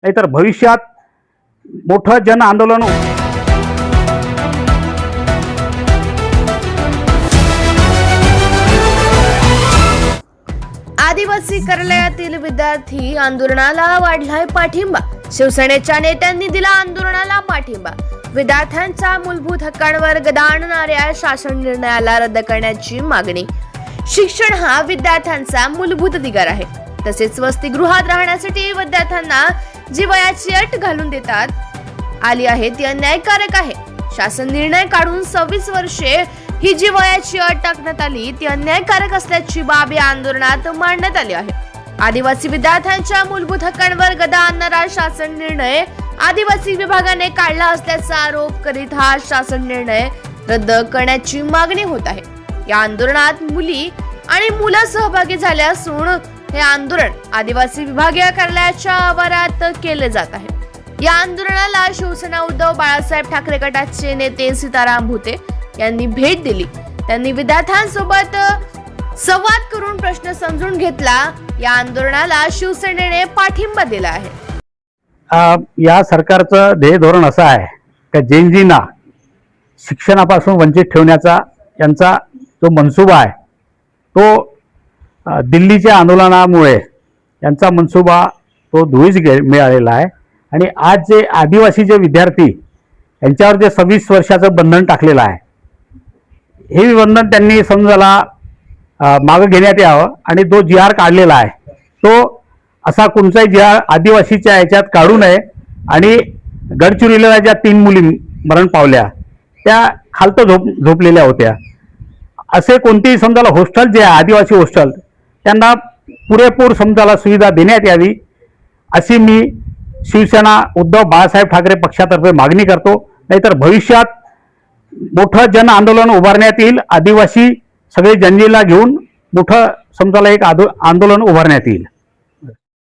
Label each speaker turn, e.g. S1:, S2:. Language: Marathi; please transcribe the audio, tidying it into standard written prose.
S1: नाहीतर भविष्यात मोठं जन आंदोलन
S2: आदिवासी कार्यालयातील विद्यार्थी आंदोलनाला वाढलाय पाठिंबा। शिवसेनेच्या नेत्यांनी दिला आंदोलनाला पाठिंबा। विद्यार्थ्यांच्या मूलभूत हक्कांवर गदा आणणाऱ्या शासन निर्णयाला रद्द करण्याची मागणी। शिक्षण हा विद्यार्थ्यांचा मूलभूत अधिकार आहे। तसेच वसतिगृहात राहण्यासाठी विद्यार्थ्यांना जी वयाची अट घालून देतात आली आहे ती अन्यायकारक आहे। शासन निर्णय काढून 26 वर्षे ही जी वयाची अट टाकण्यात आली ती अन्यायकारक असल्याची बाब या आंदोलनात मांडण्यात आली आहे। आदिवासी विद्यार्थ्यांच्या मूलभूत हक्कांवर गदा आणणारा शासन निर्णय आदिवासी विभागाने काढला असल्याचा आरोप करीत हा शासन निर्णय रद्द करण्याची मागणी होत आहे। या आंदोलनात मुली आणि मुलं सहभागी झाले असून हे आंदोलन आदिवासी विभागीय कार्यालयाच्या आवारात केले जात आहे। या आंदोलनाला शिवसेना उद्धव बाळासाहेब ठाकरे गटाचे नेते सीताराम भुते यांनी भेट दिली। त्यांनी विद्यार्थ्यांसोबत संवाद करून प्रश्न समजून घेतला। या आंदोलनाला शिवसेनेने पाठिंबा दिला आहे।
S1: या सरकारचं ध्येय धोरण असं आहे की जेनजींना शिक्षणापासून वंचित ठेवण्याचा यांचा जो मनसुबा आहे तो दिल्लीच्या आंदोलनामुळे यांचा मनसुबा तो धुळीस मिळालेला आहे। आणि आज जे आदिवासी जे विद्यार्थी यांच्यावर जे 26 वर्षाचं बंधन टाकलेलं आहे हे बंधन त्यांनी समजायला मागं घेण्यात यावं आणि जो जी.आर. काढलेला आहे तो असा कोणताही जी.आर. आदिवासीच्या याच्यात काढू नये। आणि गडचिरोलीला ज्या 3 मुली मरण पावल्या त्या खालतं झोपलेल्या होत्या। असे कोणतेही समजायला हॉस्टेल जे आहे आदिवासी हॉस्टेल त्यांना पुरेपूर समजायला सुविधा देण्यात यावी अशी मी शिवसेना उद्धव बाळासाहेब ठाकरे पक्षातर्फे मागणी करतो। नाहीतर भविष्यात मोठं जन आंदोलन उभारण्यात येईल। आदिवासी सगळे जनजीला घेऊन मोठं समजायला एक आंदोलन उभारण्यात येईल।